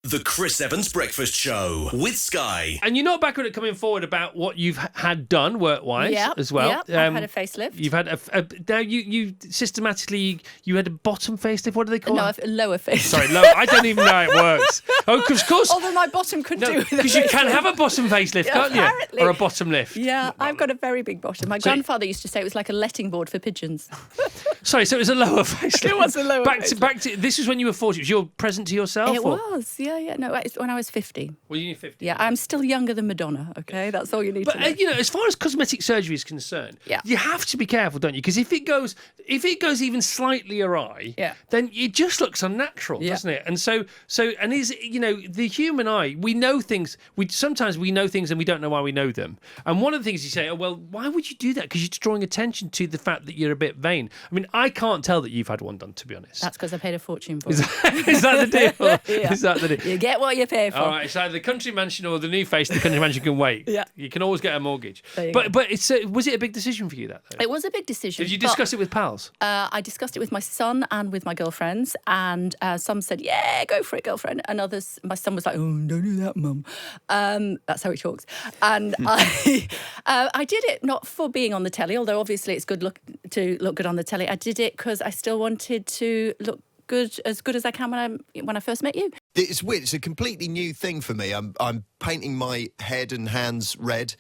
The Chris Evans Breakfast Show with Sky. And you're not backward at coming forward about what you've had done work-wise as well. Yeah, I've had a facelift. You've had now you systematically, you had a bottom facelift. What do they call it? No, a lower facelift. Sorry, lower. I don't even know how it works. Oh, of course. Although my bottom could do with because you can have a bottom facelift, can't you? Apparently. Or a bottom lift. Yeah, I've got a very big bottom. My grandfather used to say it was like a letting board for pigeons. Sorry, so it was a lower facelift. It was a lower facelift. Back to this was when you were 40. Was your present to yourself? It was, yeah. No, it's when I was 50. Well, you're 50. Yeah, I'm still younger than Madonna, okay? That's all you need to know. But, as far as cosmetic surgery is concerned, you have to be careful, don't you? Because if it goes even slightly awry, then it just looks unnatural, doesn't it? And so, the human eye, we know things, sometimes we know things and we don't know why we know them. And one of the things you say, why would you do that? Because you're drawing attention to the fact that you're a bit vain. I mean, I can't tell that you've had one done, to be honest. That's because I paid a fortune for it. Is that the deal? Yeah. Is that the deal? You get what you pay for. All right, it's either the country mansion or the new face. The country mansion can wait. Yeah, you can always get a mortgage. But it's was it a big decision for you, that though? It was a big decision. Did you discuss it with pals? I discussed it with my son and with my girlfriends, and some said, "Yeah, go for it, girlfriend," and others. My son was like, "Oh, don't do that, mum." That's how he talks. And I did it not for being on the telly, although obviously it's to look good on the telly. I did it because I still wanted to look as good as I can when I first met you. It's weird. It's a completely new thing for me. I'm painting my head and hands red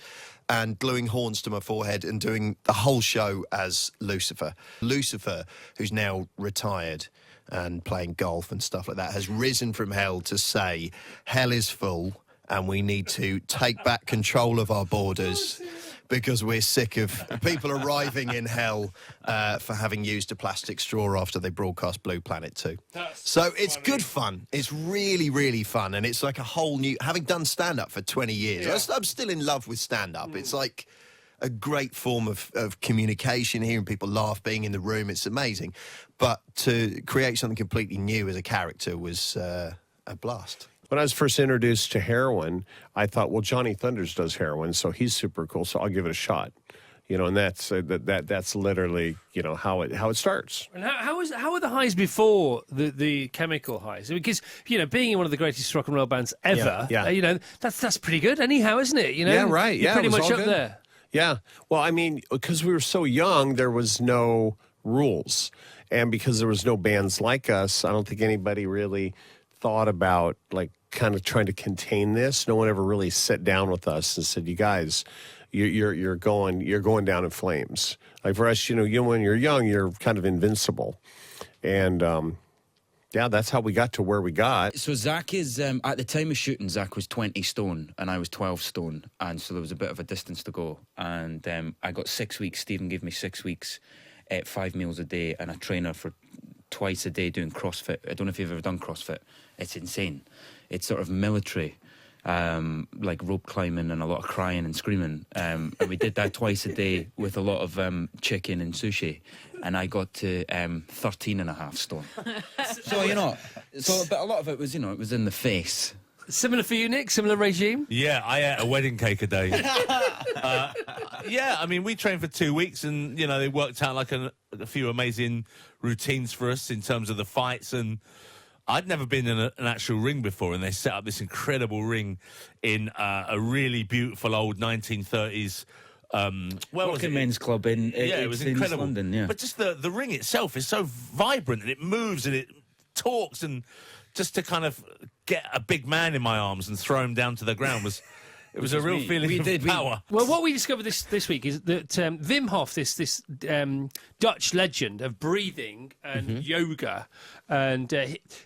and gluing horns to my forehead and doing the whole show as Lucifer. Lucifer, who's now retired and playing golf and stuff like that, has risen from hell to say hell is full and we need to take back control of our borders. Because we're sick of people arriving in hell for having used a plastic straw after they broadcast Blue Planet 2. So it's good fun. It's really, really fun. And it's like a whole new... Having done stand-up for 20 years, I'm still in love with stand-up. It's like a great form of communication, hearing people laugh, being in the room. It's amazing. But to create something completely new as a character was a blast. When I was first introduced to heroin, I thought, well, Johnny Thunders does heroin, so he's super cool, so I'll give it a shot. And that's literally, how it starts. And how are the highs before the chemical highs? Because being in one of the greatest rock and roll bands ever, that's pretty good anyhow, isn't it? Yeah, right. You're pretty much up there. Yeah. Well, I mean, because we were so young, there was no rules, and because there was no bands like us, I don't think anybody really thought about kind of trying to contain this. No one ever really sat down with us and said, "You guys, you're going down in flames." Like for us, when you're young, you're kind of invincible, and that's how we got to where we got. So Zach is at the time of shooting, Zach was 20 stone and I was 12 stone, and so there was a bit of a distance to go. And I got 6 weeks. Stephen gave me 6 weeks at 5 meals a day and a trainer for twice a day doing CrossFit. I don't know if you've ever done CrossFit. It's insane. It's sort of military, like rope climbing and a lot of crying and screaming. And we did that twice a day with a lot of chicken and sushi. And I got to 13.5 stone. But a lot of it was, it was in the face. Similar for you, Nick? Similar regime? Yeah, I ate a wedding cake a day. I mean, we trained for 2 weeks and, they worked out like a few amazing routines for us in terms of the fights. And I'd never been in an actual ring before, and they set up this incredible ring in a really beautiful old 1930s... Working men's club in it was incredible. London, yeah. But just the ring itself is so vibrant, and it moves and it talks, and just to kind of get a big man in my arms and throw him down to the ground was a real feeling of power. Well, what we discovered this week is that Wim Hof, this Dutch legend of breathing and yoga, and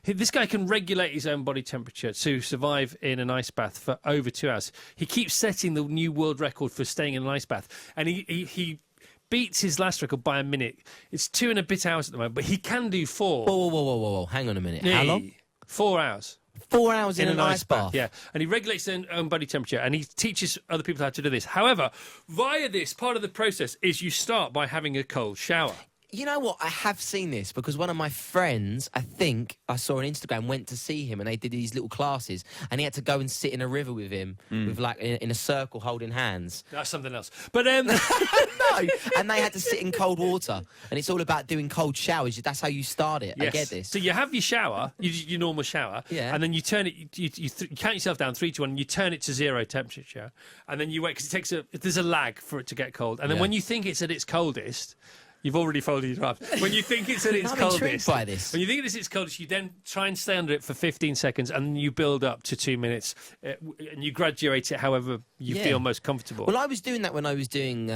this guy can regulate his own body temperature to survive in an ice bath for over 2 hours. He keeps setting the new world record for staying in an ice bath, and he beats his last record by a minute. It's 2 and a bit hours at the moment, but he can do 4. Whoa. Hang on a minute. How long? 4 hours. 4 hours in an ice bath. Yeah, and he regulates his own body temperature, and he teaches other people how to do this. However, via this, part of the process is you start by having a cold shower. You know what? I have seen this because one of my friends, I think I saw on Instagram, went to see him and they did these little classes and he had to go and sit in a river with him with like in a circle holding hands. That's something else. But No, and they had to sit in cold water and it's all about doing cold showers. That's how you start it. yes. I get this. So you have your shower, your normal shower, Yeah. and then you turn it. You count yourself down 3, 2, 1. And you turn it to 0 temperature, and then you wait because there's a lag for it to get cold. And then when you think it's at its coldest. You've already folded your arms. When you think it's at its coldest, intrigued by this. When you think it's its coldest, you then try and stay under it for 15 seconds, and then you build up to 2 minutes, and you graduate it however you feel most comfortable. Well, I was doing that when I was doing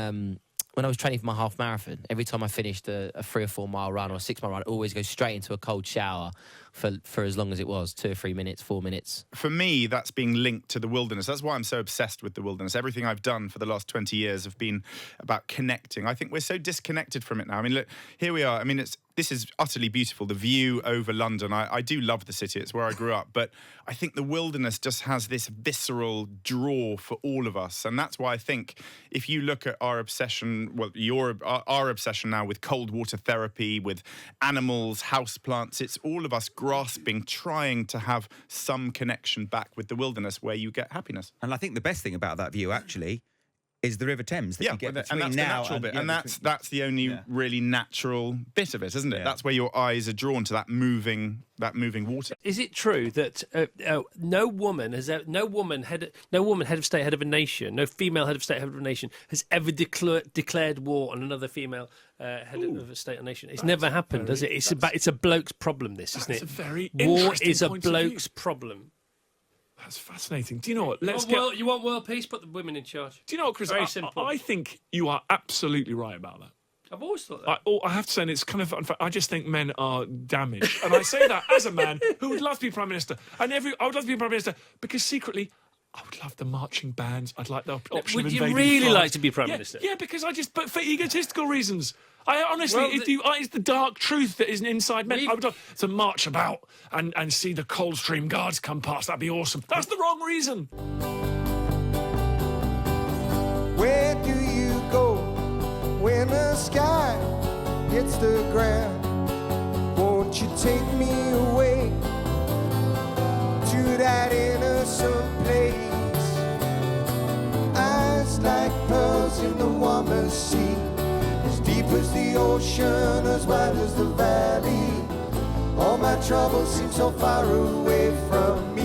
when I was training for my half marathon. Every time I finished a 3 or 4 mile run or a 6 mile run, I always go straight into a cold shower for as long as it was, 2 or 3 minutes, 4 minutes. For me, that's being linked to the wilderness. That's why I'm so obsessed with the wilderness. Everything I've done for the last 20 years have been about connecting. I think we're so disconnected from it now. I mean, look, here we are. I mean, this is utterly beautiful, the view over London. I do love the city. It's where I grew up. But I think the wilderness just has this visceral draw for all of us. And that's why I think if you look at our obsession, well, our obsession now with cold water therapy, with animals, houseplants, it's all of us grasping, trying to have some connection back with the wilderness where you get happiness. And I think the best thing about that view, actually, is the River Thames that you get between and that's now the natural bit, and that's the only really natural bit of it, isn't it? Yeah. That's where your eyes are drawn to that moving water. Is it true that no woman head of state, head of a nation, no female head of state, head of a nation has ever declared war on another female head of a state or nation? It's never happened, does it? It's a bloke's problem, this, isn't it? That's a very war interesting is a point of bloke's view. problem. That's fascinating. Do you know what? You want world peace? Put the women in charge. Do you know what, Chris? Very simple. I think you are absolutely right about that. I've always thought that. I have to say, and it's kind of unfair, I just think men are damaged. And I say that as a man who would love to be Prime Minister. I would love to be Prime Minister because secretly, I would love the marching bands. I'd like the option of Would you invading really France. like to be Prime Minister? Yeah, because but for egotistical reasons. I honestly, it's the dark truth that isn't inside men. I would love to march about and see the Coldstream Guards come past. That'd be awesome. That's the wrong reason. Where do you go when the sky hits the ground? Won't you take me away to that innocent place? Eyes like pearls in the warmest sea, as deep as the ocean, as wide as the valley. All my troubles seem so far away from me.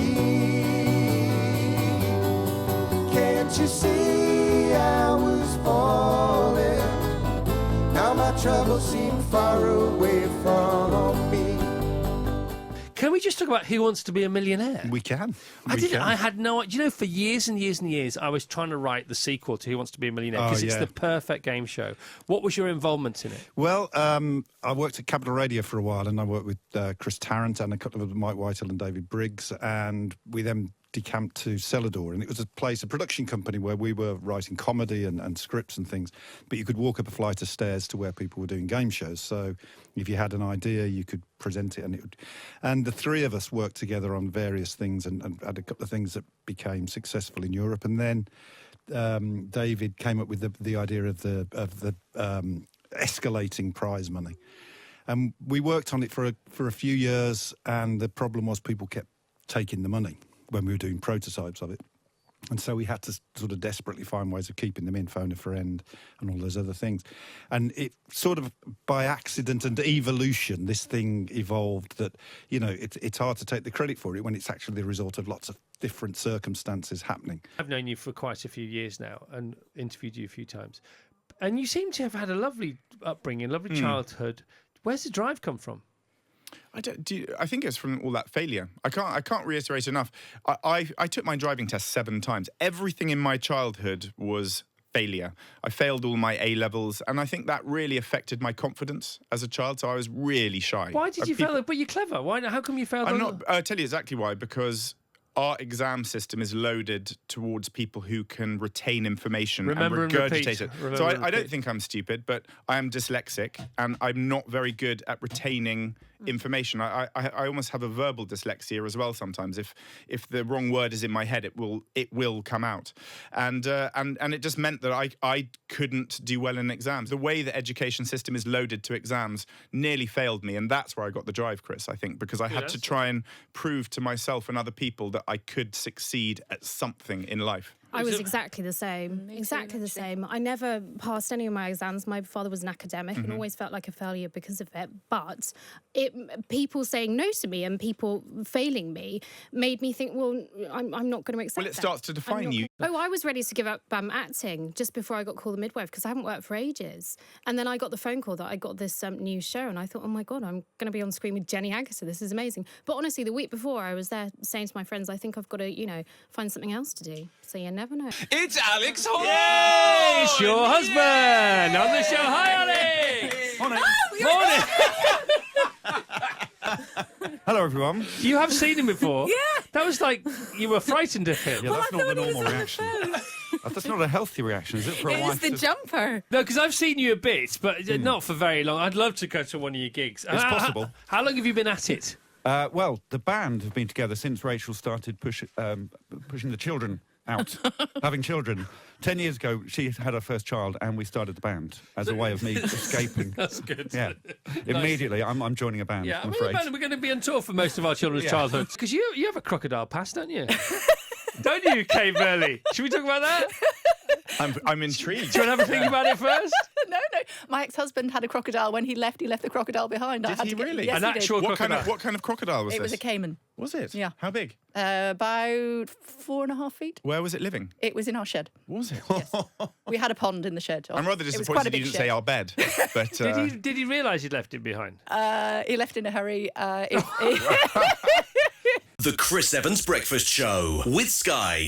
Can't you see I was falling? Now my troubles seem far away from me. Can we just talk about Who Wants to Be a Millionaire? We can. I had no idea. You know, for years and years and years, I was trying to write the sequel to Who Wants to Be a Millionaire because it's the perfect game show. What was your involvement in it? Well, I worked at Capital Radio for a while, and I worked with Chris Tarrant and a couple of Mike Whitehall and David Briggs, and we then decamped to Celador, and it was a production company where we were writing comedy and scripts and things, but you could walk up a flight of stairs to where people were doing game shows. So if you had an idea, you could present it, and the three of us worked together on various things and had a couple of things that became successful in Europe. And then David came up with the idea of the escalating prize money, and we worked on it for a few years. And the problem was people kept taking the money when we were doing prototypes of it. And so we had to sort of desperately find ways of keeping them in, phone a friend and all those other things. And it sort of, by accident and evolution, this thing evolved that, you know, it's hard to take the credit for it when it's actually the result of lots of different circumstances happening. I've known you for quite a few years now and interviewed you a few times. And you seem to have had a lovely upbringing, lovely childhood. Where's the drive come from? I think it's from all that failure. I can't reiterate enough. I took my driving test 7 times. Everything in my childhood was failure. I failed all my A levels, and I think that really affected my confidence as a child. So I was really shy. Why did you fail? But you're clever. Why? How come you failed? I'll tell you exactly why. Because our exam system is loaded towards people who can retain information Remember and and regurgitate repeat. it. Remember So and I don't repeat. think I'm stupid, but I am dyslexic and I'm not very good at retaining information. I almost have a verbal dyslexia as well sometimes. If the wrong word is in my head, it will come out. And it just meant that I couldn't do well in exams. The way the education system is loaded to exams nearly failed me, and that's where I got the drive, Chris, I think, because I had to try and prove to myself and other people that I could succeed at something in life. I was exactly the same. Exactly the same. I never passed any of my exams. My father was an academic and always felt like a failure because of it. But people saying no to me and people failing me made me think, well, I'm not going to accept Well, it starts to define you. I was ready to give up acting just before I got called the midwife because I haven't worked for ages. And then I got the phone call that I got this new show and I thought, oh my God, I'm going to be on screen with Jenny Agutter. This is amazing. But honestly, the week before I was there saying to my friends, I think I've got to, find something else to do. So you never know. It's Alex Horne! Yay! It's your husband on the show. Hi, Alex! Morning! Hello, everyone. You have seen him before? Yeah. That was like you were frightened of him. Yeah, that's not the normal reaction. That's not a healthy reaction, is it, for a It wife? was the jumper. No, because I've seen you a bit, but not for very long. I'd love to go to one of your gigs. It's possible. How long have you been at it? Well, the band have been together since Rachel started pushing the children out, having children. 10 years ago, she had her first child, and we started the band as a way of me escaping. That's good. Yeah, immediately, I'm joining a band. Yeah, I'm we're afraid. going to be on tour for most of our children's Yeah. childhoods. Because you have a crocodile past, don't you? Don't you, Kay Burley? Should we talk about that? I'm intrigued. Do you want to have a think about it first? No. My ex-husband had a crocodile. When he left the crocodile behind. Did he really? Yes, An he did. actual crocodile. What kind of crocodile was It this? was a caiman. Was it? Yeah. How big? About 4.5 feet. Where was it living? It was in our shed. Was it? We had a pond in the shed. I'm rather It was disappointed quite a that you big didn't shed. say our bed. But Did he realise you'd left it behind? He left in a hurry. The Chris Evans Breakfast Show with Sky.